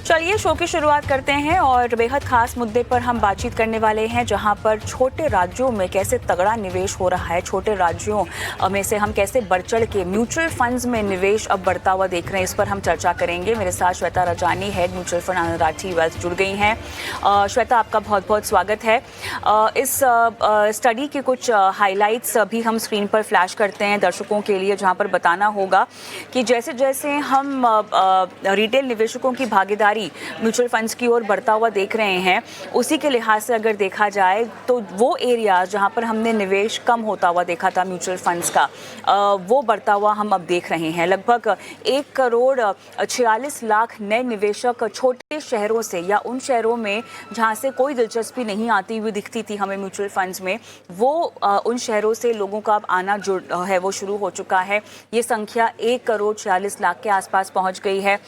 चलिए शो की शुरुआत करते हैं और बेहद खास मुद्दे पर हम बातचीत करने वाले हैं, जहां पर छोटे राज्यों में कैसे तगड़ा निवेश हो रहा है। छोटे राज्यों में से हम कैसे बढ़ चढ़ के म्यूचुअल फंड्स में निवेश अब बढ़ता हुआ देख रहे हैं, इस पर हम चर्चा करेंगे। मेरे साथ Shweta Rajani, head mutual fund Anand Rathi wealth, जुड़ गई हैं। श्वेता, आपका बहुत बहुत स्वागत है। इस स्टडी के कुछ हाईलाइट्स भी हम स्क्रीन पर फ्लैश करते हैं दर्शकों के लिए, जहाँ पर बताना होगा कि जैसे जैसे हम रिटेल निवेशकों की भागीदारी म्यूचुअल फंड्स की ओर बढ़ता हुआ देख रहे हैं, उसी के लिहाज से अगर देखा जाए तो वो एरिया जहां पर हमने निवेश कम होता हुआ देखा था म्यूचुअल फंड्स का, वो बढ़ता हुआ हम अब देख रहे हैं। लगभग 1,46,00,000 नए निवेशक छोटे शहरों से या उन शहरों में जहां से कोई दिलचस्पी नहीं आती हुई दिखती थी हमें म्यूचुअल फंड्स में, वो उन शहरों से लोगों का अब आना जो है वो शुरू हो चुका है। ये संख्या 1,46,00,000 के आसपास पहुंच गई है।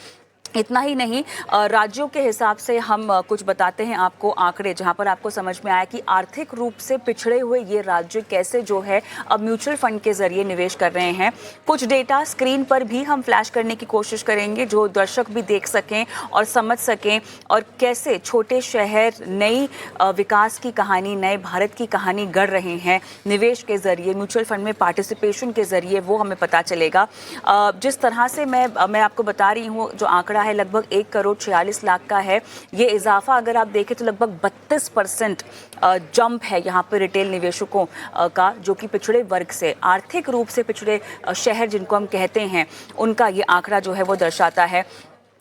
इतना ही नहीं, राज्यों के हिसाब से हम कुछ बताते हैं आपको आंकड़े, जहां पर आपको समझ में आया कि आर्थिक रूप से पिछड़े हुए ये राज्य कैसे जो है अब म्यूचुअल फंड के जरिए निवेश कर रहे हैं। कुछ डेटा स्क्रीन पर भी हम फ्लैश करने की कोशिश करेंगे, जो दर्शक भी देख सकें और समझ सकें, और कैसे छोटे शहर नई विकास की कहानी, नए भारत की कहानी गढ़ रहे हैं निवेश के जरिए, म्यूचुअल फंड में पार्टिसिपेशन के जरिए, वो हमें पता चलेगा। जिस तरह से मैं आपको बता रही हूँ, जो आंकड़ा है लगभग 1,46,00,000 का है। ये इजाफा अगर आप देखें तो लगभग 32% जंप है यहाँ पर रिटेल निवेशकों का, जो कि पिछड़े वर्ग से, आर्थिक रूप से पिछड़े शहर जिनको हम कहते हैं, उनका ये आंकड़ा जो है वो दर्शाता है।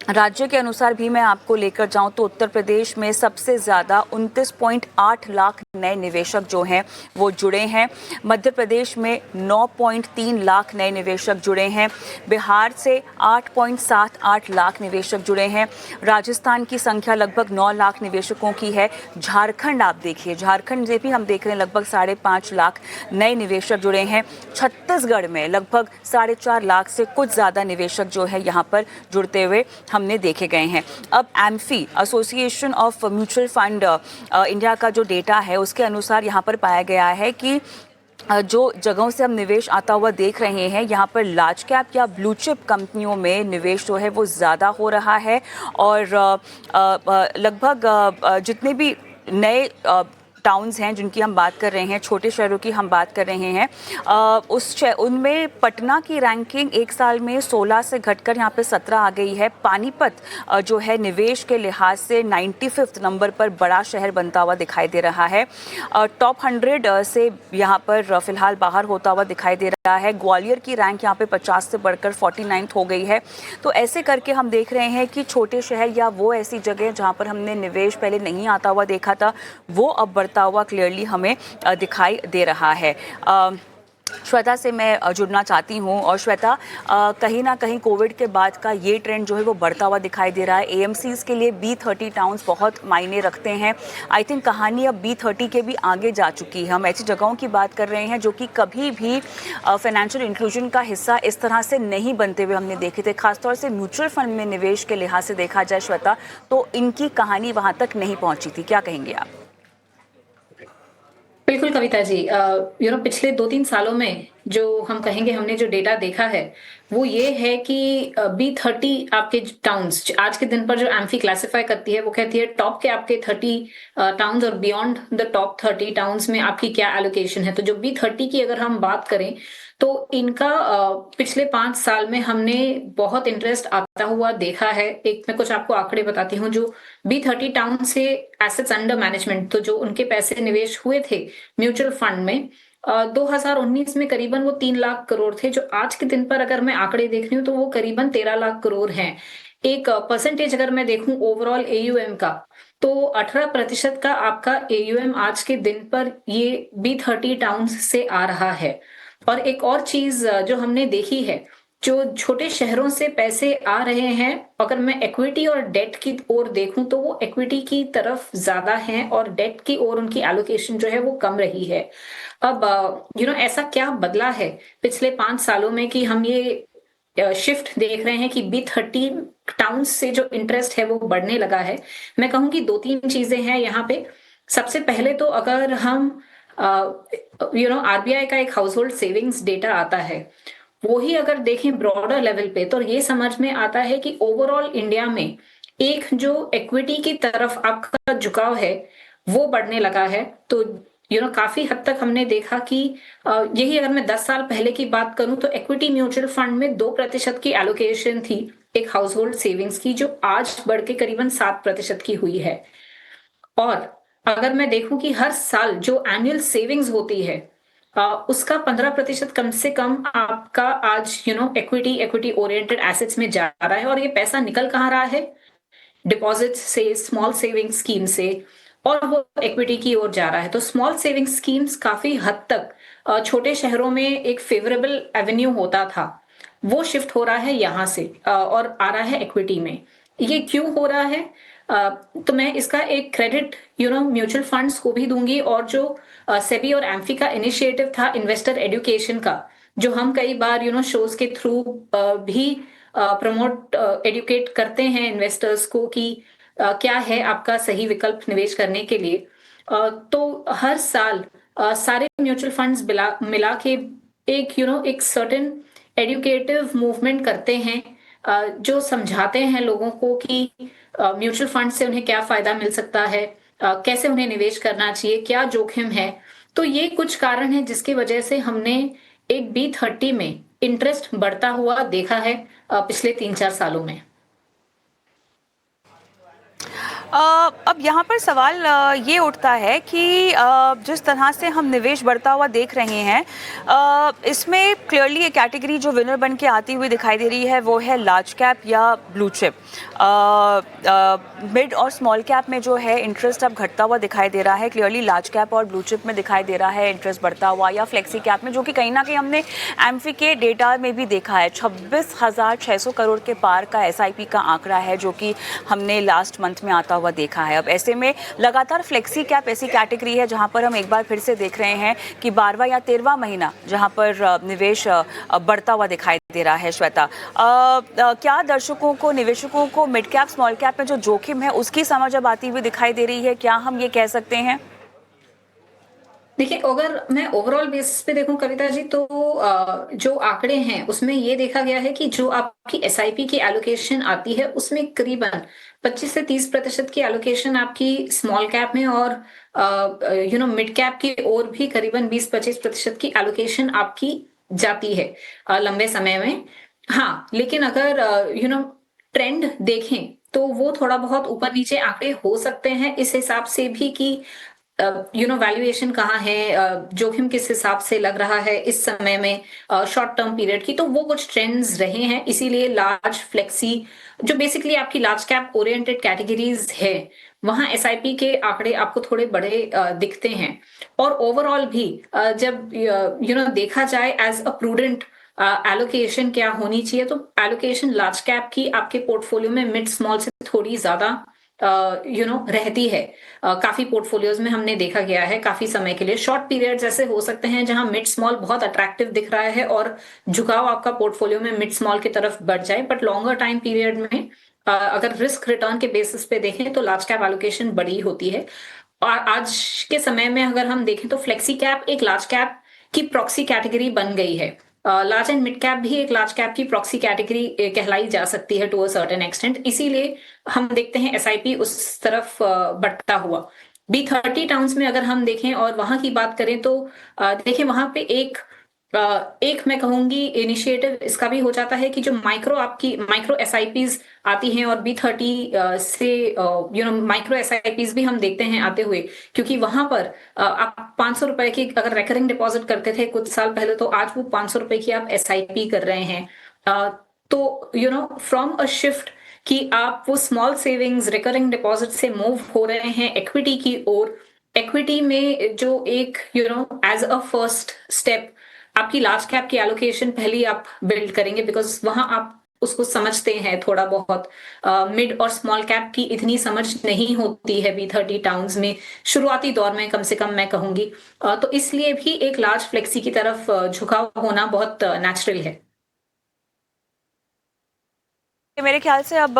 राज्य के अनुसार भी मैं आपको लेकर जाऊं तो उत्तर प्रदेश में सबसे ज़्यादा 29.8 लाख नए निवेशक जो हैं वो जुड़े हैं। मध्य प्रदेश में 9.3 लाख नए निवेशक जुड़े हैं। बिहार से 8.78 लाख निवेशक जुड़े हैं। राजस्थान की संख्या लगभग 9 लाख निवेशकों की है। झारखंड आप देखिए, झारखंड से भी हम देख रहे हैं लगभग 5.5 लाख नए निवेशक जुड़े हैं। छत्तीसगढ़ में लगभग 4.5 लाख से कुछ ज़्यादा निवेशक जो है यहाँ पर जुड़ते हुए हमने देखे गए हैं। अब amphi, association of mutual fund India का जो डेटा है, उसके अनुसार यहाँ पर पाया गया है कि जो जगहों से हम निवेश आता हुआ देख रहे हैं, यहाँ पर लार्ज कैप या ब्लू चिप कंपनियों में निवेश जो है वो ज़्यादा हो रहा है। और लगभग जितने भी नए टाउन्स हैं जिनकी हम बात कर रहे हैं, छोटे शहरों की हम बात कर रहे हैं, उनमें पटना की रैंकिंग एक साल में 16 से घटकर यहाँ पे 17 आ गई है। पानीपत जो है निवेश के लिहाज से 95वें नंबर पर बड़ा शहर बनता हुआ दिखाई दे रहा है। टॉप 100 से यहाँ पर फिलहाल बाहर होता हुआ दिखाई दे रहा है। ग्वालियर की रैंक यहाँ पे 50 से बढ़कर 49 हो गई है। तो ऐसे करके हम देख रहे हैं कि छोटे शहर या वो ऐसी जगह जहाँ पर हमने निवेश पहले नहीं आता हुआ देखा था, वो अब बढ़ता हुआ क्लियरली हमें दिखाई दे रहा है। श्वेता से मैं जुड़ना चाहती हूँ, और श्वेता, कहीं ना कहीं कोविड के बाद का ये ट्रेंड जो है वो बढ़ता हुआ दिखाई दे रहा है। एएमसीज के लिए B30 टाउन्स बहुत मायने रखते हैं। आई थिंक कहानी अब B30 के भी आगे जा चुकी है। हम ऐसी जगहों की बात कर रहे हैं जो कि कभी भी फाइनेंशियल इंक्लूजन का हिस्सा इस तरह से नहीं बनते हुए हमने देखे थे। खासतौर से म्यूचुअल फंड में निवेश के लिहाज से देखा जाए श्वेता, तो इनकी कहानी वहाँ तक नहीं पहुँची थी। क्या कहेंगे आप? बिल्कुल कविता जी, पिछले 2-3 सालों में जो हम कहेंगे हमने जो डेटा देखा है वो ये है कि B30 आपके टाउन्स आज के दिन पर जो एम्फी क्लासिफाई करती है, वो कहती है टॉप के आपके 30 टाउन्स और बियॉन्ड द टॉप 30 टाउन्स में आपकी क्या एलोकेशन है। तो जो B30 की अगर हम बात करें तो इनका पिछले 5 साल में हमने बहुत इंटरेस्ट आता हुआ देखा है। एक मैं कुछ आपको आंकड़े बताती हूँ। जो B30 टाउन से एसेट्स अंडर मैनेजमेंट, तो जो उनके पैसे निवेश हुए थे म्यूचुअल फंड में, 2019 में करीबन वो 3 लाख करोड़ थे। जो आज के दिन पर अगर मैं आंकड़े देख रही हूँ तो वो करीबन 13 लाख करोड़ हैं। एक परसेंटेज अगर मैं देखूं ओवरऑल AUM का, तो 18% का आपका AUM आज के दिन पर ये B30 टाउन्स से आ रहा है। और एक और चीज जो हमने देखी है, जो छोटे शहरों से पैसे आ रहे हैं, अगर मैं इक्विटी और डेट की ओर देखूं तो वो इक्विटी की तरफ ज्यादा है और डेट की ओर उनकी एलोकेशन जो है वो कम रही है। अब ऐसा क्या बदला है पिछले 5 सालों में कि हम ये शिफ्ट देख रहे हैं कि B30 टाउन से जो इंटरेस्ट है वो बढ़ने लगा है। मैं कहूंगी 2-3 चीजें हैं यहाँ पे। सबसे पहले तो अगर हम RBI का एक हाउस होल्ड सेविंग्स डेटा आता है, वो ही अगर देखें ब्रॉडर लेवल पे, तो ये समझ में आता है कि ओवरऑल इंडिया में एक जो इक्विटी की तरफ आपका झुकाव है वो बढ़ने लगा है। तो काफी हद तक हमने देखा कि यही अगर मैं 10 साल पहले की बात करूं तो इक्विटी म्यूचुअल फंड में 2% की एलोकेशन थी एक हाउस होल्ड सेविंग्स की, जो आज बढ़ के करीबन 7% की हुई है। और अगर मैं देखूं कि हर साल जो एनुअल सेविंग्स होती है उसका 15% कम से कम आपका आज इक्विटी ओरिएंटेड एसेट्स में जा रहा है। और ये पैसा निकल कहाँ रहा है? डिपॉजिट से, स्मॉल सेविंग स्कीम से, और वो इक्विटी की ओर जा रहा है। तो स्मॉल सेविंग स्कीम्स काफी हद तक छोटे शहरों में एक फेवरेबल एवेन्यू होता था, वो शिफ्ट हो रहा है यहाँ से और आ रहा है इक्विटी में। ये क्यों हो रहा है? तो मैं इसका एक क्रेडिट म्यूचुअल फंड्स को भी दूंगी, और जो सेबी और एम्फी का इनिशिएटिव था इन्वेस्टर एजुकेशन का, जो हम कई बार शोज के थ्रू भी प्रमोट एडुकेट करते हैं इन्वेस्टर्स को कि क्या है आपका सही विकल्प निवेश करने के लिए। तो हर साल सारे म्यूचुअल फंड्स मिला के एक सर्टेन एडुकेटिव मूवमेंट करते हैं, जो समझाते हैं लोगों को कि म्यूचुअल फंड से उन्हें क्या फायदा मिल सकता है, कैसे उन्हें निवेश करना चाहिए, क्या जोखिम है। तो ये कुछ कारण है जिसकी वजह से हमने एक B30 में इंटरेस्ट बढ़ता हुआ देखा है पिछले 3-4 सालों में। अब यहाँ पर सवाल ये उठता है कि जिस तरह से हम निवेश बढ़ता हुआ देख रहे हैं, इसमें क्लियरली एक कैटेगरी जो विनर बन के आती हुई दिखाई दे रही है वो है लार्ज कैप या ब्लू चिप। मिड और स्मॉल कैप में जो है इंटरेस्ट अब घटता हुआ दिखाई दे रहा है। क्लियरली लार्ज कैप और ब्लू चिप में दिखाई दे रहा है इंटरेस्ट बढ़ता हुआ, या फ्लेक्सी कैप में, जो कि कहीं ना कहीं हमने एम्फी के डेटा में भी देखा है। 26,600 करोड़ के पार का SIP का आंकड़ा है जो कि हमने लास्ट मंथ में आता हुआ देखा है। अब ऐसे में लगातार फ्लेक्सी कैप ऐसी कैटेगरी है जहां पर हम एक बार फिर से देख रहे हैं कि 12वां या 13वां महीना जहां पर निवेश बढ़ता हुआ दिखाई दे रहा है। श्वेता, क्या दर्शकों को, निवेशकों को मिड कैप स्मॉल कैप में जो जोखिम है उसकी समझ अब आती हुई दिखाई दे रही है? क्या हम ये कह सकते हैं? देखिए, अगर मैं ओवरऑल बेसिस पे देखूं कविता जी, तो जो आंकड़े हैं उसमें ये देखा गया है कि जो आपकी SIP की एलोकेशन आती है उसमें करीबन 25 से 30% की एलोकेशन आपकी स्मॉल कैप में, और मिड कैप की ओर भी करीबन 20-25% की एलोकेशन आपकी जाती है लंबे समय में। हाँ, लेकिन अगर ट्रेंड देखें तो वो थोड़ा बहुत ऊपर नीचे आंकड़े हो सकते हैं इस हिसाब से भी कि वैल्यूएशन कहाँ है, जोखिम किस हिसाब से लग रहा है इस समय में शॉर्ट टर्म पीरियड की, तो वो कुछ ट्रेंड्स रहे हैं। इसीलिए लार्ज, फ्लेक्सी, जो बेसिकली आपकी लार्ज कैप ओरिएंटेड कैटेगरीज है, वहां SIP के आंकड़े आपको थोड़े बड़े दिखते हैं। और ओवरऑल भी जब देखा जाए एज अ प्रूडेंट एलोकेशन क्या होनी चाहिए, तो एलोकेशन लार्ज कैप की आपके पोर्टफोलियो में मिड स्मॉल से थोड़ी ज्यादा रहती है। काफी पोर्टफोलियोज में हमने देखा गया है काफी समय के लिए। शॉर्ट पीरियड्स ऐसे हो सकते हैं जहां मिड स्मॉल बहुत अट्रैक्टिव दिख रहा है और झुकाव आपका पोर्टफोलियो में मिड स्मॉल की तरफ बढ़ जाए, बट लॉन्गर टाइम पीरियड में अगर रिस्क रिटर्न के बेसिस पे देखें तो लार्ज कैप एलोकेशन बड़ी होती है। और आज के समय में अगर हम देखें तो फ्लेक्सी कैप एक लार्ज कैप की प्रॉक्सी कैटेगरी बन गई है। लार्ज एंड मिड कैप भी एक लार्ज कैप की प्रॉक्सी कैटेगरी कहलाई जा सकती है टू अ सर्टेन एक्सटेंट। इसीलिए हम देखते हैं SIP उस तरफ बढ़ता हुआ। B30 टाउन्स में अगर हम देखें और वहां की बात करें तो देखें वहां पे एक मैं कहूंगी इनिशिएटिव इसका भी हो जाता है कि जो माइक्रो SIPs आती हैं, और B30 से माइक्रो SIPs भी हम देखते हैं आते हुए, क्योंकि वहां पर आप 500 रुपए की अगर रिकरिंग डिपॉजिट करते थे कुछ साल पहले, तो आज वो 500 रुपए की आप SIP कर रहे हैं। तो फ्रॉम अ शिफ्ट कि आप वो स्मॉल सेविंग्स रिकरिंग डिपॉजिट से मूव हो रहे हैं इक्विटी की ओर। इक्विटी में जो एक एज अ फर्स्ट स्टेप आपकी लार्ज कैप की एलोकेशन पहले आप बिल्ड करेंगे, बिकॉज वहां आप उसको समझते हैं थोड़ा बहुत। मिड और स्मॉल कैप की इतनी समझ नहीं होती है B30 टाउन्स में शुरुआती दौर में, कम से कम मैं कहूंगी। तो इसलिए भी एक लार्ज फ्लेक्सी की तरफ झुकाव होना बहुत नेचुरल है। मेरे ख्याल से अब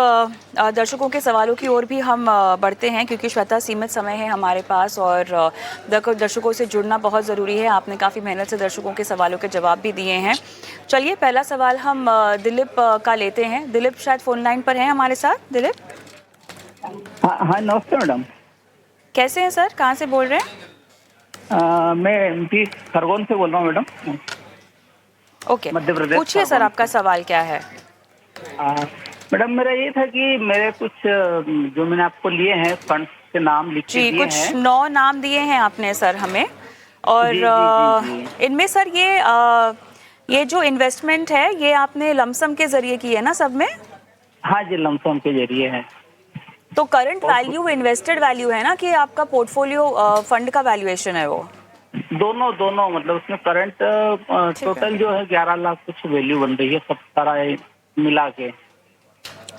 दर्शकों के सवालों की ओर भी हम बढ़ते हैं, क्योंकि श्वेता सीमित समय है हमारे पास और दर्शकों से जुड़ना बहुत ज़रूरी है। आपने काफ़ी मेहनत से दर्शकों के सवालों के जवाब भी दिए हैं। चलिए, पहला सवाल हम दिलीप का लेते हैं। दिलीप शायद फ़ोन लाइन पर हैं हमारे साथ। दिलीप, हाँ हाँ, नमस्ते मैडम। कैसे हैं सर, कहाँ से बोल रहे हैं? मैं एमपी खरगोन से बोल रहा हूँ मैडम, ओके, मध्य प्रदेश पूछिए सर, खरगोन आपका से। सवाल क्या है? मैडम मेरा ये था कि मेरे कुछ जो मैंने आपको लिए हैं फंड्स के नाम लिख के जी, दिए कुछ हैं। 9 नाम दिए हैं आपने सर हमें। और जी जी जी जी। इनमें सर ये जो इन्वेस्टमेंट है ये आपने लमसम के ज़रिए की है ना सब में? हाँ जी, लमसम के जरिए है। तो करंट और वैल्यू इन्वेस्टेड वैल्यू है ना, कि आपका पोर्टफोलियो फंड का वैल्यूएशन है वो? दोनों दोनों, मतलब उसमें करंट ठीक है, टोटल जो है 11 लाख कुछ वैल्यू बन रही है, सब सारा मिला के।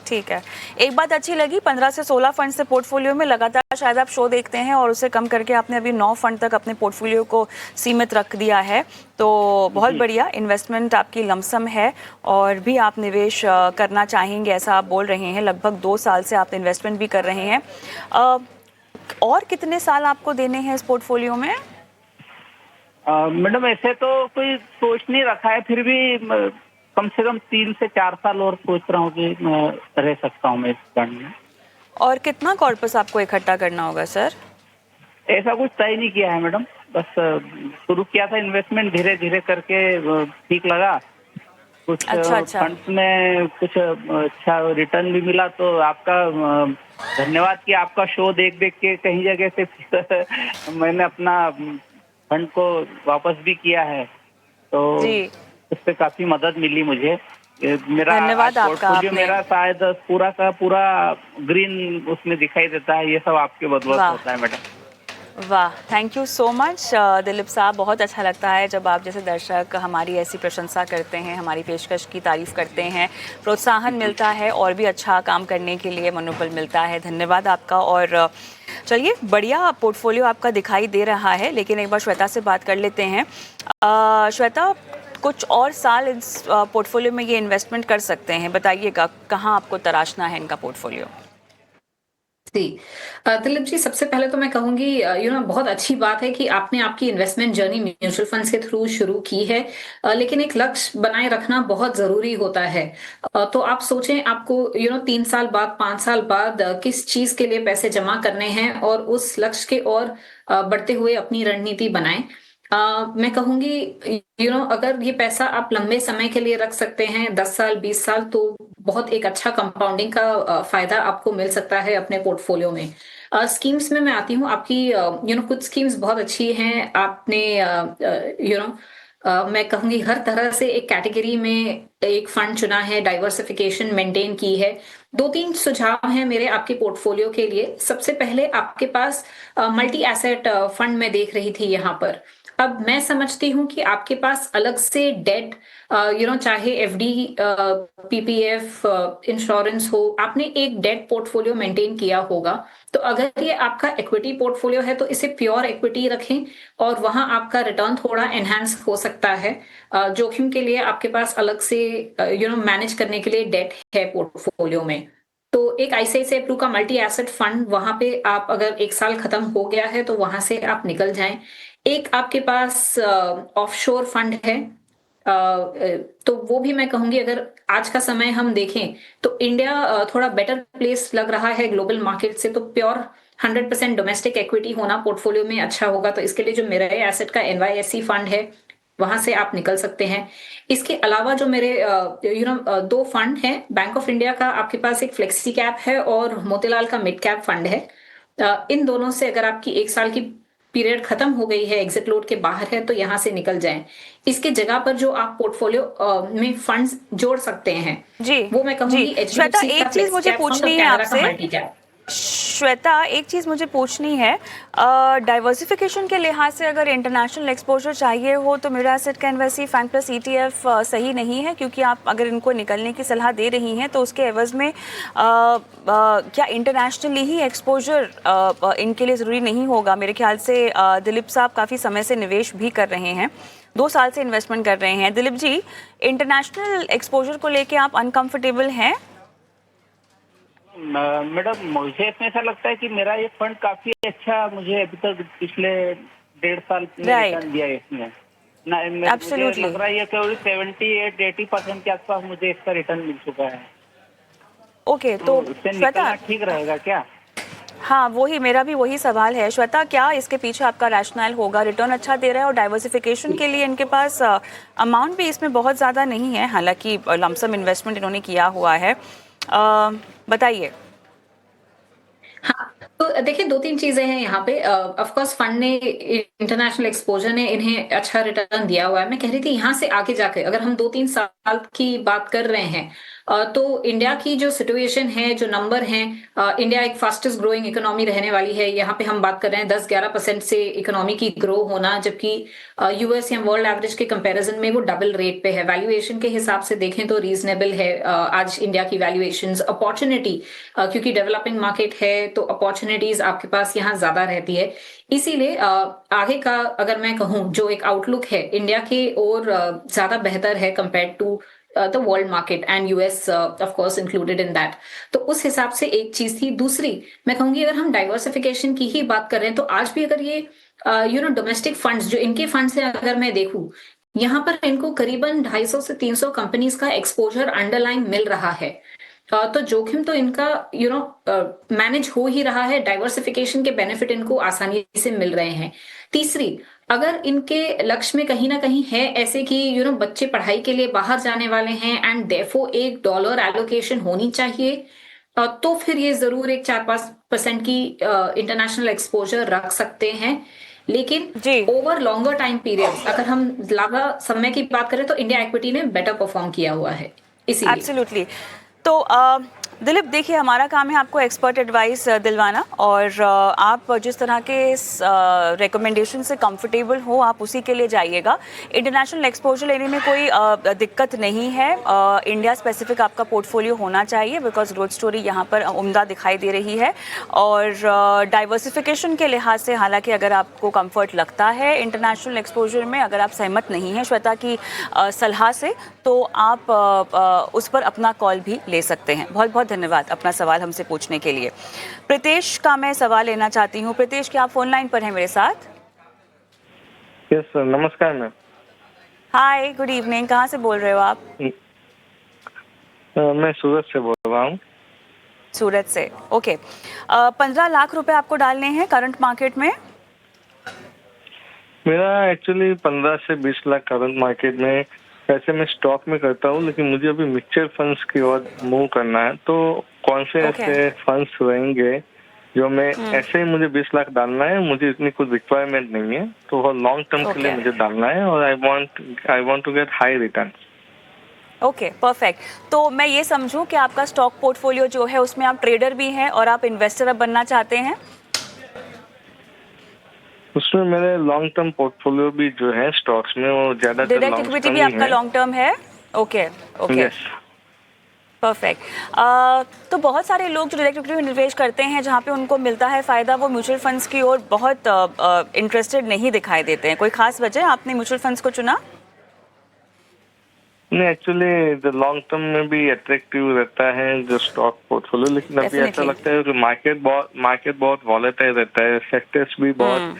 ठीक है। एक बात अच्छी लगी, 15 से 16 फंड से पोर्टफोलियो में लगातार शायद आप शो देखते हैं और उसे कम करके आपने अभी 9 फंड तक अपने पोर्टफोलियो को सीमित रख दिया है। तो बहुत जी बढ़िया, इन्वेस्टमेंट आपकी लमसम है और भी आप निवेश करना चाहेंगे ऐसा आप बोल रहे हैं। लगभग 2 साल से आप इन्वेस्टमेंट भी कर रहे हैं। और कितने साल आपको देने हैं इस पोर्टफोलियो में? मैडम ऐसे तो कोई सोच नहीं रखा है, फिर भी कम से कम 3 से 4 साल और सोच रहा हूँ कि मैं रह सकता हूँ मैं इस फंड में। और कितना कॉर्पस आपको इकट्ठा करना होगा सर? ऐसा कुछ तय नहीं किया है मैडम, बस शुरू किया था इन्वेस्टमेंट, धीरे धीरे करके ठीक लगा। कुछ अच्छा अच्छा। फंड्स में कुछ अच्छा रिटर्न भी मिला, तो आपका धन्यवाद कि आपका शो देख देख के कहीं जगह से मैंने अपना फंड को वापस भी किया है, तो जी, उससे काफी मदद मिली मुझे। मेरा आज धन्यवाद आपका। पोर्टफोलियो आपने, मेरा शायद पूरा का पूरा ग्रीन उसमें दिखाई देता है, ये सब आपके बदौलत वाह होता है मैडम। वाह, thank you so much Dilip साहब। बहुत अच्छा लगता है जब आप जैसे दर्शक हमारी ऐसी प्रशंसा करते हैं, हमारी पेशकश की तारीफ करते हैं, प्रोत्साहन मिलता है और भी अच्छा काम करने के लिए मनोबल मिलता है। धन्यवाद आपका। और चलिए, बढ़िया पोर्टफोलियो आपका दिखाई दे रहा है, लेकिन एक बार श्वेता से बात कर लेते हैं। श्वेता, कुछ और साल इस पोर्टफोलियो में ये इन्वेस्टमेंट कर सकते हैं, बताइएगा कहाँ आपको तराशना है इनका पोर्टफोलियो? जी दिलीप जी, सबसे पहले तो मैं कहूंगी बहुत अच्छी बात है कि आपने आपकी इन्वेस्टमेंट जर्नी म्यूचुअल फंड्स के थ्रू शुरू की है। लेकिन एक लक्ष्य बनाए रखना बहुत जरूरी होता है। तो आप सोचें आपको 3 साल बाद 5 साल बाद किस चीज के लिए पैसे जमा करने हैं और उस लक्ष्य के और बढ़ते हुए अपनी रणनीति बनाएं। मैं कहूंगी अगर ये पैसा आप लंबे समय के लिए रख सकते हैं, 10 साल 20 साल, तो बहुत एक अच्छा कंपाउंडिंग का फायदा आपको मिल सकता है अपने पोर्टफोलियो में। स्कीम्स में मैं आती हूँ आपकी, कुछ स्कीम्स बहुत अच्छी हैं। आपने मैं कहूंगी हर तरह से एक कैटेगरी में एक फंड चुना है, डाइवर्सिफिकेशन मेंटेन की है। 2-3 सुझाव हैं मेरे आपके पोर्टफोलियो के लिए। सबसे पहले आपके पास मल्टी एसेट फंड में देख रही थी यहाँ पर। अब मैं समझती हूँ कि आपके पास अलग से डेट, चाहे एफडी, पीपीएफ, इंश्योरेंस हो, आपने एक डेट पोर्टफोलियो मेंटेन किया होगा। तो अगर ये आपका इक्विटी पोर्टफोलियो है तो इसे प्योर इक्विटी रखें और वहां आपका रिटर्न थोड़ा एनहांस हो सकता है। जोखिम के लिए आपके पास अलग से मैनेज करने के लिए डेट है पोर्टफोलियो में। तो एक आईसीआईसीआई प्रू का मल्टी एसेट फंड, वहां पे आप अगर 1 साल खत्म हो गया है तो वहां से आप निकल जाएं। एक आपके पास ऑफशोर फंड है। तो वो भी मैं कहूंगी, अगर आज का समय हम देखें तो इंडिया थोड़ा बेटर प्लेस लग रहा है ग्लोबल मार्केट से, तो प्योर 100% डोमेस्टिक इक्विटी होना पोर्टफोलियो में अच्छा होगा। तो इसके लिए जो मेरा एसेट का एनवाईएसई फंड है, वहां से आप निकल सकते हैं। इसके अलावा जो मेरे 2 फंड हैं, बैंक ऑफ इंडिया का आपके पास एक फ्लेक्सी कैप है और मोतीलाल का मिड कैप फंड है। इन दोनों से अगर आपकी 1 साल की पीरियड खत्म हो गई है, एग्जिट लोड के बाहर है, तो यहां से निकल जाएं। इसके जगह पर जो आप पोर्टफोलियो में फंड्स जोड़ सकते हैं, जी वो मैं जी। कहूंगी श्वेता, एचडीएफसी का एक चीज फ्लेक्सी मुझे कैप फंड और पूछनी है कैनरा का आपसे। Multi cap. श्वेता, एक चीज़ मुझे पूछनी है। डाइवर्सिफिकेशन के लिहाज से अगर इंटरनेशनल एक्सपोजर चाहिए हो तो मेरा एसेट का इन्वेस्टी फैंग प्लस ETF सही नहीं है, क्योंकि आप अगर इनको निकलने की सलाह दे रही हैं तो उसके एवज में क्या इंटरनेशनली ही एक्सपोजर इनके लिए ज़रूरी नहीं होगा? मेरे ख्याल से दिलीप साहब काफ़ी समय से निवेश भी कर रहे हैं, 2 साल से इन्वेस्टमेंट कर रहे हैं। दिलीप जी, इंटरनेशनल एक्सपोजर को लेके आप अनकंफर्टेबल हैं? मैडम मुझे इसमें ऐसा लगता है कि मेरा ये फंड काफी अच्छा मुझे अभी तक पिछले 1.5 साल में राइट, रिटर्न दिया है इसने ना। मुझे एब्सोल्युटली। लग रहा है ये करीब 78-80% के आसपास मुझे इसका रिटर्न मिल चुका है। ओके, तो इससे श्वेता, निकलना ठीक रहेगा क्या? हाँ वही मेरा भी वही सवाल है श्वेता, क्या इसके पीछे आपका रैशनल होगा? रिटर्न अच्छा दे रहा है और डाइवर्सिफिकेशन के लिए इनके पास अमाउंट भी इसमें बहुत ज़्यादा नहीं है, हालांकि लमसम इन्वेस्टमेंट इन्होंने किया हुआ है। बताइए। हाँ, तो देखिए 2-3 चीजें हैं यहाँ पे। ऑफ कोर्स फंड ने, इंटरनेशनल एक्सपोजर ने इन्हें अच्छा रिटर्न दिया हुआ है। मैं कह रही थी यहाँ से आगे जाके अगर हम 2-3 साल की बात कर रहे हैं, तो इंडिया की जो सिचुएशन है, जो नंबर हैं, इंडिया एक फास्टेस्ट ग्रोइंग इकोनॉमी रहने वाली है। यहाँ पे हम बात कर रहे हैं 10-11% से इकोनॉमी की ग्रो होना, जबकि यूएस या वर्ल्ड एवरेज के कंपैरिजन में वो डबल रेट पे है। वैल्यूएशन के हिसाब से देखें तो रीजनेबल है आज इंडिया की वैल्यूएशंस। अपॉर्चुनिटी, क्योंकि डेवलपिंग मार्केट है तो अपॉर्चुनिटीज आपके पास यहाँ ज्यादा रहती है। इसीलिए आगे का अगर मैं कहूँ जो एक आउटलुक है इंडिया के, और ज्यादा बेहतर है compare to the world market and US of course included in that. तो उस हिसाब से एक चीज थी। दूसरी मैं कहूंगी, अगर हम डाइवर्सिफिकेशन की ही बात कर रहे हैं तो आज भी अगर ये डोमेस्टिक फंड्स जो इनके फंड्स हैं, अगर मैं देखूं, यहाँ पर इनको करीबन 250 से 300 कंपनीज का एक्सपोजर अंडरलाइन मिल रहा है। तो जोखिम तो इनका मैनेज हो ही रहा है। डाइवर्सिफिकेशन के बेनिफिट इनको आसानी से मिल रहे हैं। तीसरी, अगर इनके लक्ष्य में कहीं ना कहीं है ऐसे कि बच्चे पढ़ाई के लिए बाहर जाने वाले हैं एंड देयरफॉर $1 एलोकेशन होनी चाहिए, तो फिर ये जरूर एक 4-5% की इंटरनेशनल एक्सपोजर रख सकते हैं। लेकिन जी, ओवर लॉन्गर टाइम पीरियड अगर हम लंबा समय की बात करें तो इंडिया इक्विटी ने बेटर परफॉर्म किया हुआ है, इसीलिए। एब्सोल्युटली। तो दिलीप, देखिए हमारा काम है आपको एक्सपर्ट एडवाइस दिलवाना, और आप जिस तरह के रिकमेंडेशन से कंफर्टेबल हो आप उसी के लिए जाइएगा। इंटरनेशनल एक्सपोजर लेने में कोई दिक्कत नहीं है। इंडिया स्पेसिफिक आपका पोर्टफोलियो होना चाहिए, बिकॉज ग्रोथ स्टोरी यहाँ पर उम्दा दिखाई दे रही है। और डाइवर्सिफिकेशन के लिहाज से हालांकि अगर आपको कंफर्ट लगता है इंटरनेशनल एक्सपोजर में, अगर आप सहमत नहीं हैं श्वेता की सलाह से, तो आप उस पर अपना कॉल भी ले सकते हैं। बहुत बहुत धन्यवाद अपना सवाल हमसे पूछने के लिए। प्रीतेश का मैं सवाल लेना चाहती हूँ। प्रीतेश, क्या आप फोन लाइन पर हैं मेरे साथ? यस सर, नमस्कार मैम। हाय, गुड इवनिंग। कहाँ से बोल रहे हो आप? मैं सूरत से बोल रहा हूँ। सूरत से, ओके। 15 लाख रुपए आपको डालने हैं करंट मार्केट में? मेरा एक्चुअली 15 से 20 लाख करंट मार्केट में, वैसे मैं स्टॉक में करता हूँ, लेकिन मुझे अभी म्यूचुअल फंड्स की ओर मूव करना है। तो कौन से ऐसे फंड्स रहेंगे जो मैं ऐसे ही, मुझे 20 लाख डालना है, मुझे इतनी कुछ रिक्वायरमेंट नहीं है, तो लॉन्ग टर्म के लिए मुझे डालना है, और I want to get high return. Okay, perfect. तो मैं ये समझूं कि आपका स्टॉक पोर्टफोलियो जो है उसमें आप ट्रेडर भी हैं और आप इन्वेस्टर अब बनना चाहते हैं? उसमें मेरे लॉन्ग टर्म पोर्टफोलियो भी जो है स्टॉक्स में, वो ज्यादातर डायरेक्ट इक्विटी भी आपका लॉन्ग टर्म है? Okay okay, perfect. तो बहुत सारे लोग जो डायरेक्ट इक्विटी में निवेश करते हैं, जहाँ पे उनको मिलता है फायदा, वो म्यूचुअल फंड्स की ओर बहुत इंटरेस्टेड नहीं दिखाई देते हैं। कोई खास वजह आपने म्यूचुअल फंड्स को चुना? नहीं, एक्चुअली लॉन्ग टर्म में भी अट्रैक्टिव रहता है जो स्टॉक पोर्टफोलियो, लेकिन अभी ऐसा लगता है कि मार्केट बहुत वॉलेटाइल रहता है, सेक्टर्स भी बहुत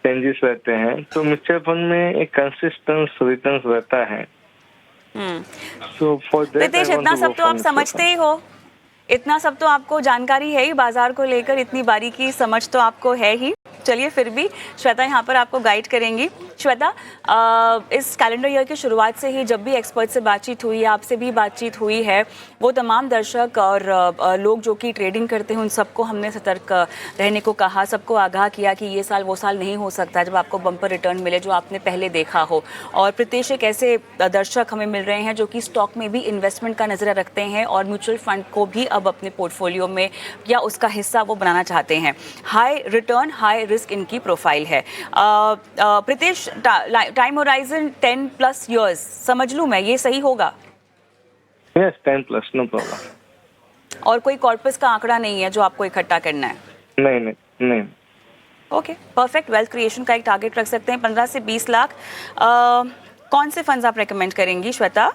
चेंजेस रहते हैं, तो म्यूचुअल फंड में एक कंसिस्टेंट रिटर्न्स रहता है। So for that, प्रीतेश, इतना सब तो आप समझते ही हो, इतना सब तो आपको जानकारी है ही, बाजार को लेकर इतनी बारीकी समझ तो आपको है ही। चलिए, फिर भी श्वेता यहाँ पर आपको गाइड करेंगी। श्वेता, इस कैलेंडर ईयर की शुरुआत से ही जब भी एक्सपर्ट से बातचीत हुई है, आपसे भी बातचीत हुई है, वो तमाम दर्शक और लोग जो कि ट्रेडिंग करते हैं उन सबको हमने सतर्क रहने को कहा, सबको आगाह किया कि ये साल वो साल नहीं हो सकता जब आपको बम्पर रिटर्न मिले जो आपने पहले देखा हो। और प्रीतेश एक ऐसे दर्शक हमें मिल रहे हैं जो कि स्टॉक में भी इन्वेस्टमेंट का नजरिया रखते हैं और म्यूचुअल फंड को भी अब अपने पोर्टफोलियो में या उसका हिस्सा वो बनाना चाहते हैं। हाई रिटर्न हाई रिस्क इनकी प्रोफाइल है। प्रीतेश, टाइम होराइजन 10+ इयर्स समझ लूं मैं, ये सही होगा? Yes, 10+, no problem. और कोई कॉर्पस का आंकड़ा नहीं है जो आपको इकट्ठा करना है? नहीं। Okay, perfect. वेल्थ क्रिएशन का एक टारगेट रख सकते हैं 15 से 20 लाख। कौन से फंड्स आप रेकमेंड करेंगी श्वेता?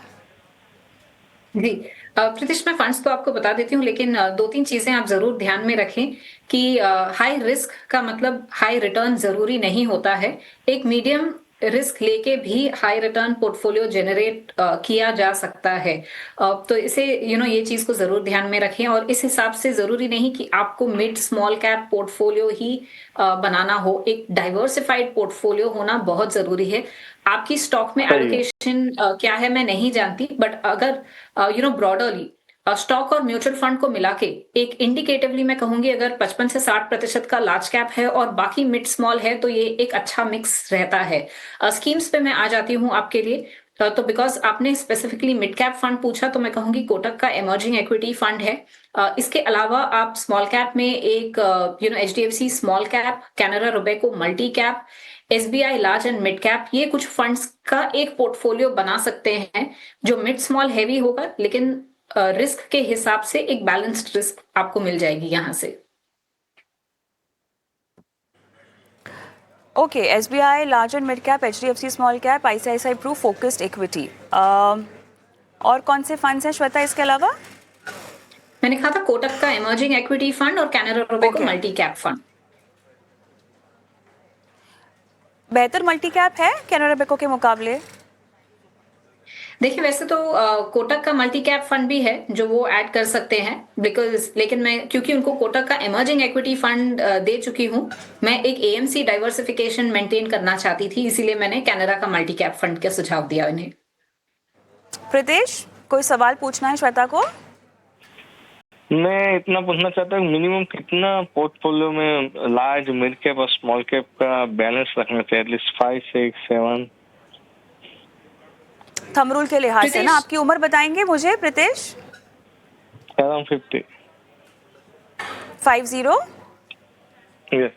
जी, प्रीतिश, मैं फंड्स तो आपको बता देती हूँ, लेकिन 2-3 चीजें आप जरूर ध्यान में रखें कि हाई रिस्क का मतलब हाई रिटर्न जरूरी नहीं होता है। एक मीडियम रिस्क लेके भी हाई रिटर्न पोर्टफोलियो जनरेट किया जा सकता है। तो इसे ये चीज को जरूर ध्यान में रखें, और इस हिसाब से जरूरी नहीं कि आपको मिड स्मॉल कैप पोर्टफोलियो ही बनाना हो। एक डाइवर्सिफाइड पोर्टफोलियो होना बहुत जरूरी है। आपकी स्टॉक में सही है। एलोकेशन क्या है मैं नहीं जानती, बट अगर ब्रॉडरली स्टॉक और म्यूचुअल फंड को मिला के एक इंडिकेटिवली मैं कहूंगी, अगर 55 से 60% का लार्ज कैप है और बाकी मिड स्मॉल है, तो ये एक अच्छा मिक्स रहता है। स्कीम्स पे मैं आ जाती हूँ आपके लिए। तो बिकॉज आपने स्पेसिफिकली मिड कैप फंड पूछा, तो मैं कहूंगी कोटक का इमर्जिंग इक्विटी फंड है। इसके अलावा आप स्मॉल कैप में एक HDFC small cap, Canara Robeco multi cap, SBI large and mid cap, ये कुछ फंड्स का एक पोर्टफोलियो बना सकते हैं जो मिड स्मॉल हैवी होगा, लेकिन रिस्क के हिसाब से एक बैलेंस्ड रिस्क आपको मिल जाएगी यहां से। Okay, SBI large and mid cap, HDFC small cap, ICICI Pru focused equity, और कौन से फंड्स हैं श्वेता इसके अलावा? मैंने कहा था कोटक का इमर्जिंग इक्विटी फंड और Canara Robeco Okay. Multi cap fund. बेहतर मल्टी कैप है कैनरा रोबेको के मुकाबले? देखिए, वैसे तो कोटक का मल्टी कैप फंड भी है जो वो ऐड कर सकते हैं, लेकिन मैं क्योंकि उनको कोटक का इमर्जिंग इक्विटी फंड दे चुकी हूँ, मैं एक AMC डाइवर्सिफिकेशन मेंटेन करना चाहती थी, इसीलिए मैंने कैनरा का मल्टी कैप फंड का सुझाव दिया उन्हें। प्रीतेश, कोई सवाल पूछना है श्वेता को? मैं इतना पूछना चाहता हूँ, मिनिमम कितना पोर्टफोलियो में लार्ज मिड कैप और स्मॉल कैप का बैलेंस रखना चाहिए? एटलीस्ट 5, 6, 7? थंब रूल के लिहाज से ना, प्रीतेश। आपकी उम्र बताएंगे मुझे Pritesh? Around 50। 50? Yes.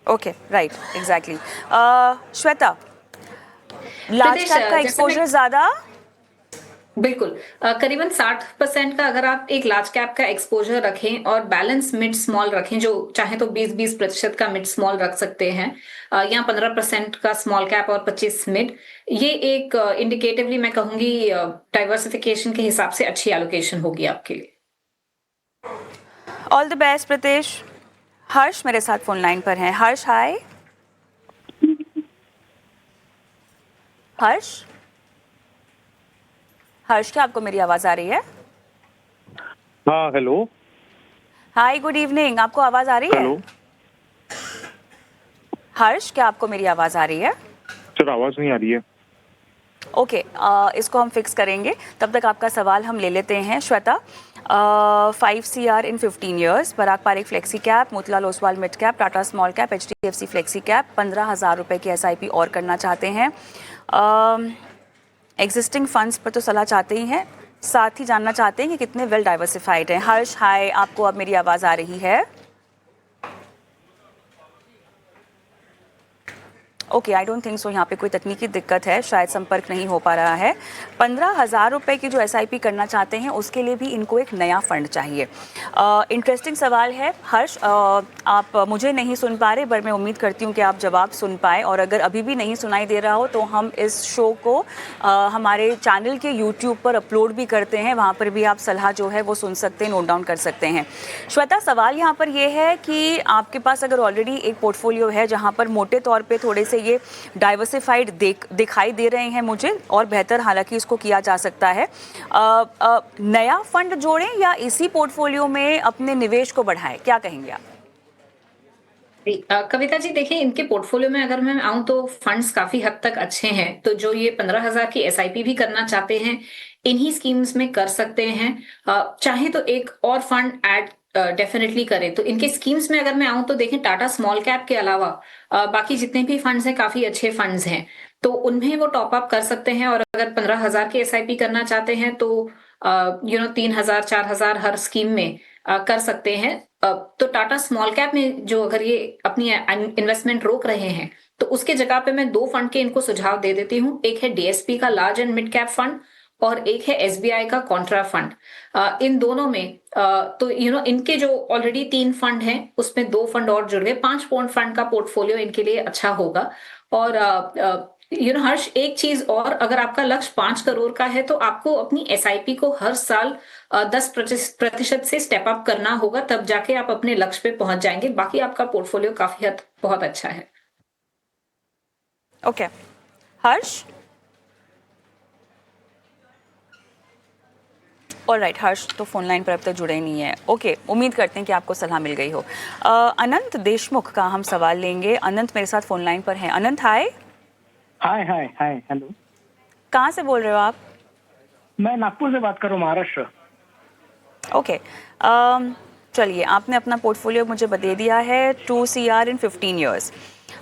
Okay, right, exactly. Shweta, large Pritesh, cap का जैसे एक्सपोजर मैं- ज्यादा? बिल्कुल, करीबन 60% का अगर आप एक लार्ज कैप का एक्सपोजर रखें और बैलेंस मिड स्मॉल रखें, जो चाहे तो 20-20% का मिड स्मॉल रख सकते हैं, या 15% का स्मॉल कैप और 25 मिड, ये एक इंडिकेटिवली मैं कहूंगी डाइवर्सिफिकेशन के हिसाब से अच्छी एलोकेशन होगी आपके लिए। All the best Pritesh. Harsh मेरे साथ फोन लाइन पर हैं। हर्ष, हाय। हर्ष, हर्ष, क्या आपको मेरी आवाज आ रही है? हाँ, हेलो। हाय, गुड इवनिंग। आपको आवाज आ रही है? हेलो हर्ष, क्या आपको मेरी आवाज आ रही है? सर, आवाज नहीं आ रही है। ओके, इसको हम फिक्स करेंगे। तब तक आपका सवाल हम ले लेते हैं। Shweta, 5 CR in 15 years, Parag Parekh flexi cap, Motilal Oswal mid cap, Tata small cap, HDFC flexi cap, 15,000 रुपए की SIP और करना चाहते हैं। एग्जिस्टिंग फंड्स पर तो सलाह चाहते ही हैं, साथ ही जानना चाहते हैं कि कितने वेल डाइवर्सिफाइड हैं। हर्ष, हाय, आपको अब मेरी आवाज़ आ रही है? Okay, I don't think so, यहाँ पे कोई तकनीकी दिक्कत है, शायद संपर्क नहीं हो पा रहा है। 15,000 रुपए की जो SIP करना चाहते हैं उसके लिए भी इनको एक नया फंड चाहिए। इंटरेस्टिंग सवाल है हर्ष। आप मुझे नहीं सुन पा रहे, पर मैं उम्मीद करती हूँ कि आप जवाब सुन पाए, और अगर अभी भी नहीं सुनाई दे रहा हो तो हम इस शो को हमारे चैनल के YouTube पर अपलोड भी करते हैं, वहाँ पर भी आप सलाह जो है वो सुन सकते हैं, नोट डाउन कर सकते हैं। श्वेता, सवाल यहाँ पर यह है कि आपके पास अगर ऑलरेडी एक पोर्टफोलियो है जहाँ पर मोटे तौर पर थोड़े से ये डाइवर्सिफाइड दिखाई दे रहे हैं मुझे, और बेहतर हालांकि इसको किया जा सकता है, नया फंड जोड़ें या इसी पोर्टफोलियो में अपने निवेश को बढ़ाएं, क्या कहेंगे आप? कविता जी, देखिए, इनके पोर्टफोलियो में अगर मैं आऊं तो फंड्स काफी हद तक अच्छे हैं, तो जो ये 15,000 की SIP भी करना चाहते हैं, इन्हीं स्कीम्स में कर सकते हैं। चाहे तो एक और फंड ऐड डेफिनेटली करें। तो इनके स्कीम्स में अगर मैं आऊं तो देखें, टाटा स्मॉल कैप के अलावा बाकी जितने भी फंड्स हैं काफी अच्छे फंड्स हैं, तो उनमें वो टॉप अप कर सकते हैं। और अगर 15,000 की SIP करना चाहते हैं तो 3,000 4,000 हर स्कीम में कर सकते हैं। तो टाटा स्मॉल कैप में जो अगर ये अपनी इन्वेस्टमेंट रोक रहे हैं, तो उसके जगह पे मैं 2 फंड के इनको सुझाव दे देती हूँ। एक है DSP का large and mid cap fund, और एक है SBI का कॉन्ट्रा फंड। इन दोनों में तो इनके जो ऑलरेडी 3 फंड हैं उसमें 2 फंड और जुड़ गए, 5 फंड का पोर्टफोलियो इनके लिए अच्छा होगा। और हर्ष, एक चीज और, अगर आपका लक्ष्य 5 करोड़ का है तो आपको अपनी SIP को हर साल 10% से स्टेप अप करना होगा, तब जाके आप अपने लक्ष्य पे पहुंच जाएंगे। बाकी आपका पोर्टफोलियो काफी हद बहुत अच्छा है। ओके, हर्ष। ऑलराइट, हर्ष तो फोन लाइन पर अब तक जुड़े ही नहीं है। ओके, उम्मीद करते हैं कि आपको सलाह मिल गई हो। अनंत देशमुख का हम सवाल लेंगे। अनंत मेरे साथ फोन लाइन पर हैं। अनंत, हाय। हाय हाय हाय हेलो। कहाँ से बोल रहे हो आप? मैं नागपुर से बात कर रहा हूँ, महाराष्ट्र। ओके, चलिए, आपने अपना पोर्टफोलियो मुझे बता दिया है। 2 CR in 15 years.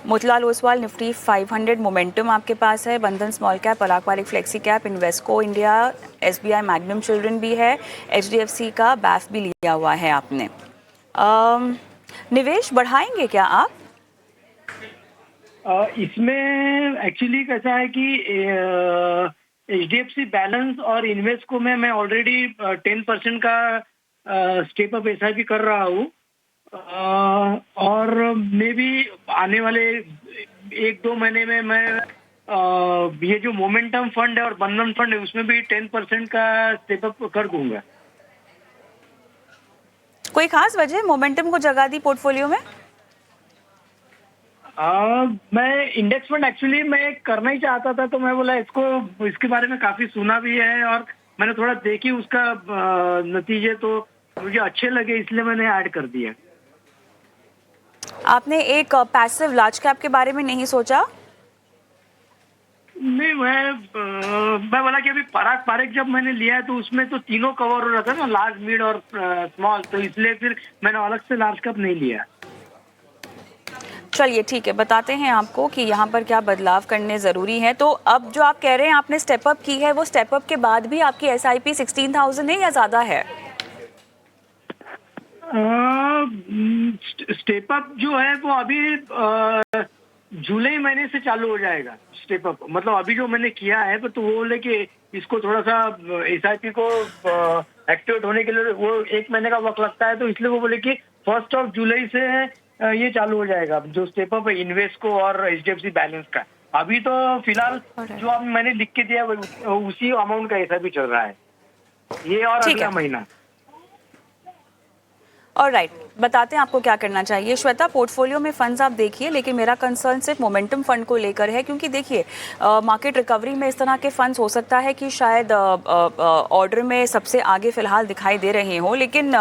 Motilal Oswal Nifty 500 momentum आपके पास है, Bandhan small cap, Parag Parikh flexi cap, Invesco India, SBI magnum children भी है, HDFC का बैफ भी लिया हुआ है आपने। निवेश बढ़ाएंगे क्या आप? इसमें एक्चुअली कैसा है कि HDFC बैलेंस और इन्वेस्को में मैं ऑलरेडी 10% का स्टेप अप SIP कर रहा हूँ, और मे भी आने वाले 1-2 महीने में मैं ये जो मोमेंटम फंड है और बंधन फंड है उसमें भी 10% का स्टेप अप कर दूंगा। कोई खास वजह मोमेंटम को जगा दी पोर्टफोलियो में? मैं इंडेक्स फंड एक्चुअली मैं करना ही चाहता था, तो मैं बोला इसके बारे में काफी सुना भी है और मैंने थोड़ा देखी उसका नतीजे, तो मुझे अच्छे लगे, इसलिए मैंने ऐड कर दिया। आपने एक पैसिव लार्ज कैप के बारे में नहीं सोचा? नहीं, मैं बोला कि अभी पराग पारिक जब मैंने लिया है तो उसमें तो तीनों कवर हो रहा था ना, लार्ज, मिड और स्मॉल, तो इसलिए फिर मैंने अलग से लार्ज कैप नहीं लिया। चलिए ठीक है, बताते हैं आपको कि यहाँ पर क्या बदलाव करने ज़रूरी है। तो अब जो आप कह रहे हैं आपने स्टेप अप की है, वो स्टेप अप के बाद भी आपकी SIP 16,000 है या ज़्यादा है? स्टेप अप जो है वो अभी जुलाई महीने से चालू हो जाएगा। स्टेप अप मतलब अभी जो मैंने किया है, तो वो बोले कि इसको थोड़ा सा SIP को एक्टिवेट होने के लिए वो 1 महीने का वक्त लगता है, तो इसलिए वो बोले कि 1 जुलाई से ये चालू हो जाएगा जो स्टेप अप है इन्वेस्को और HDFC बैलेंस का। अभी तो फिलहाल जो अब मैंने लिख के दिया उसी अमाउंट का SIP चल रहा है, ये और अगला महीना। ऑलराइट, बताते हैं आपको क्या करना चाहिए। श्वेता, पोर्टफोलियो में फंड्स आप देखिए, लेकिन मेरा कंसर्न सिर्फ मोमेंटम फंड को लेकर है, क्योंकि देखिए मार्केट रिकवरी में इस तरह के फंड्स हो सकता है कि शायद ऑर्डर में सबसे आगे फिलहाल दिखाई दे रहे हों, लेकिन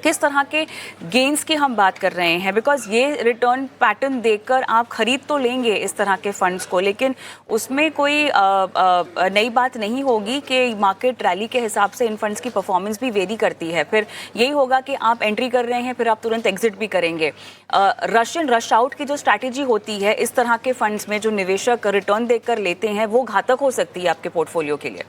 किस तरह के गेन्स की हम बात कर रहे हैं, बिकॉज ये रिटर्न पैटर्न देखकर आप खरीद तो लेंगे इस तरह के फंड्स को, लेकिन उसमें कोई नई बात नहीं होगी कि मार्केट रैली के हिसाब से इन फंड्स की परफॉर्मेंस भी वेरी करती है। फिर यही होगा कि आप एंट्री कर रहे हैं, फिर आप तुरंत एग्जिट भी करेंगे। रश इन रश आउट की जो स्ट्रैटेजी होती है इस तरह के फंड्स में, जो निवेशक रिटर्न देखकर लेते हैं, वो घातक हो सकती है आपके पोर्टफोलियो के लिए।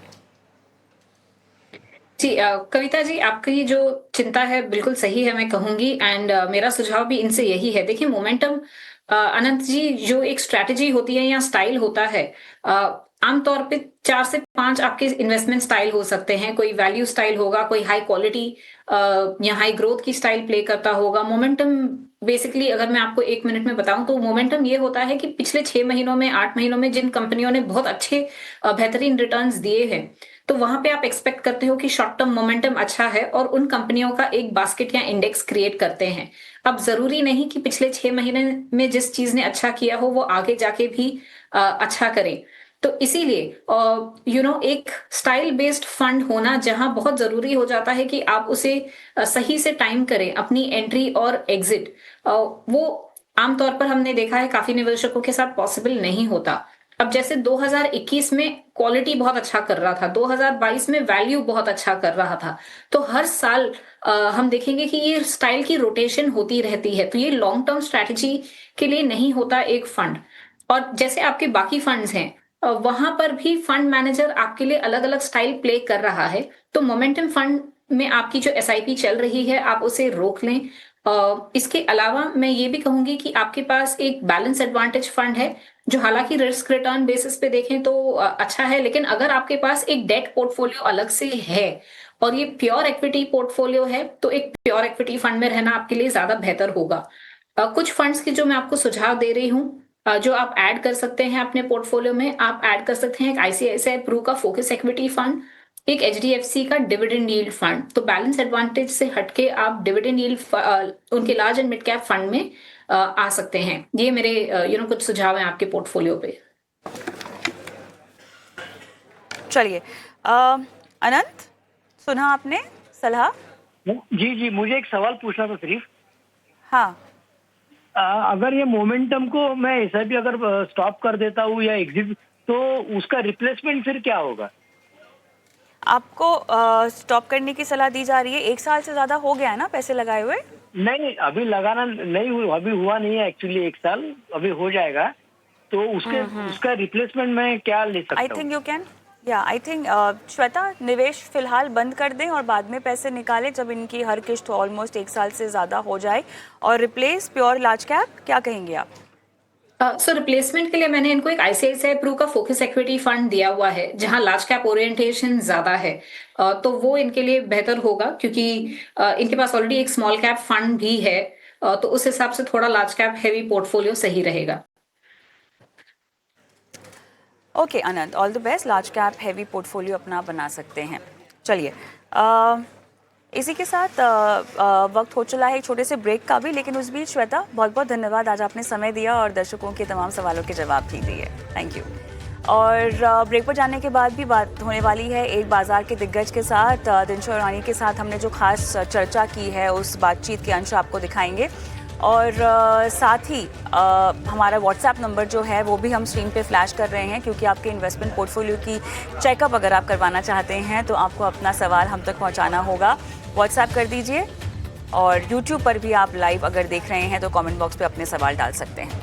जी, कविता जी, आपकी जो चिंता है बिल्कुल सही है, मैं कहूंगी। एंड मेरा सुझाव भी इनसे यही है। देखिए, मोमेंटम अनंत जी, जो एक स्ट्रैटेजी होती है या स्टाइल होता है, आमतौर पे 4 से 5 आपके इन्वेस्टमेंट स्टाइल हो सकते हैं। कोई वैल्यू स्टाइल होगा, कोई हाई क्वालिटी या हाई ग्रोथ की स्टाइल प्ले करता होगा। मोमेंटम बेसिकली, अगर मैं आपको 1 मिनट में बताऊं, तो मोमेंटम ये होता है कि पिछले 6 महीनों में, 8 महीनों में जिन कंपनियों ने बहुत अच्छे बेहतरीन रिटर्न्स दिए हैं, तो वहां पे आप एक्सपेक्ट करते हो कि शॉर्ट टर्म मोमेंटम अच्छा है और उन कंपनियों का एक बास्केट या इंडेक्स क्रिएट करते हैं। अब जरूरी नहीं कि पिछले 6 महीने में जिस चीज ने अच्छा किया हो वो आगे जाके भी अच्छा करे। तो इसीलिए एक स्टाइल बेस्ड फंड होना जहां बहुत जरूरी हो जाता है कि आप उसे सही से टाइम करें, अपनी एंट्री और एग्जिट। वो आमतौर पर हमने देखा है काफी निवेशकों के साथ पॉसिबल नहीं होता। अब जैसे 2021 में क्वालिटी बहुत अच्छा कर रहा था, 2022 में वैल्यू बहुत अच्छा कर रहा था, तो हर साल हम देखेंगे कि ये स्टाइल की रोटेशन होती रहती है। तो ये लॉन्ग टर्म स्ट्रैटेजी के लिए नहीं होता एक फंड। और जैसे आपके बाकी फंड्स हैं, वहां पर भी फंड मैनेजर आपके लिए अलग अलग स्टाइल प्ले कर रहा है। तो मोमेंटम फंड में आपकी जो SIP चल रही है, आप उसे रोक लें। इसके अलावा मैं ये भी कहूंगी कि आपके पास एक बैलेंस एडवांटेज फंड है, जो हालांकि रिस्क रिटर्न बेसिस पे देखें तो अच्छा है, लेकिन अगर आपके पास एक डेट पोर्टफोलियो अलग से है और ये प्योर इक्विटी पोर्टफोलियो है, तो एक प्योर इक्विटी फंड में रहना आपके लिए ज्यादा बेहतर होगा। कुछ फंड्स की जो मैं आपको सुझाव दे रही हूँ, जो आप ऐड कर सकते हैं अपने पोर्टफोलियो में, आप ऐड कर सकते हैं एक ICICI प्रू का फोकस इक्विटी फंड, एक एचडीएफसी का डिविडेंड यील्ड फंड, तो बैलेंस एडवांटेज से हटके आप डिविडेंड यील्ड उनके large and mid cap fund में आ सकते हैं। ये मेरे कुछ सुझाव हैं आपके पोर्टफोलियो पे। चलिए अनंत, सुना आपने सलाह? जी जी, मुझे एक सवाल पूछना था सिर्फ। हाँ, अगर ये मोमेंटम को मैं एसआईपी अगर स्टॉप कर देता हूँ या एग्जिट, तो उसका रिप्लेसमेंट फिर क्या होगा? आपको स्टॉप करने की सलाह दी जा रही है। 1 साल से ज्यादा हो गया है ना पैसे लगाए हुए? नहीं, अभी लगाना नहीं हुआ, अभी हुआ नहीं है एक्चुअली, 1 साल अभी हो जाएगा, तो उसका रिप्लेसमेंट मैं क्या ले सकता आई हूँ? Think you can, I think Shweta, निवेश फिलहाल बंद कर दें और बाद में पैसे निकालें जब इनकी हर किश्त ऑलमोस्ट 1 साल से ज्यादा हो जाए, और रिप्लेस प्योर लार्ज कैप। क्या कहेंगे आप? सो रिप्लेसमेंट के लिए मैंने इनको एक आईसीआईसीआई प्रू का फोकस इक्विटी फंड दिया हुआ है, जहां लार्ज कैप ओरिएंटेशन ज्यादा है। तो वो इनके लिए बेहतर होगा, क्योंकि इनके पास ऑलरेडी एक स्मॉल कैप फंड भी है। तो उस हिसाब से थोड़ा लार्ज कैप हैवी पोर्टफोलियो सही रहेगा। Okay Anant, all the best. Large cap heavy portfolio अपना बना सकते हैं। चलिए, इसी के साथ वक्त हो चला है एक छोटे से ब्रेक का भी, लेकिन उस बीच श्वेता, बहुत बहुत धन्यवाद, आज आपने समय दिया और दर्शकों के तमाम सवालों के जवाब भी दिए। Thank you. और ब्रेक पर जाने के बाद भी बात होने वाली है एक बाजार के दिग्गज के साथ, दिनशा उरानी के साथ हमने जो खास चर्चा की है उस बातचीत के अंश आपको दिखाएंगे। और साथ ही हमारा व्हाट्सएप नंबर जो है वो भी हम स्क्रीन पे फ्लैश कर रहे हैं, क्योंकि आपके इन्वेस्टमेंट पोर्टफोलियो की चेकअप अगर आप करवाना चाहते हैं तो आपको अपना सवाल हम तक पहुंचाना होगा। व्हाट्सएप कर दीजिए, और यूट्यूब पर भी आप लाइव अगर देख रहे हैं तो कमेंट बॉक्स पे अपने सवाल डाल सकते हैं।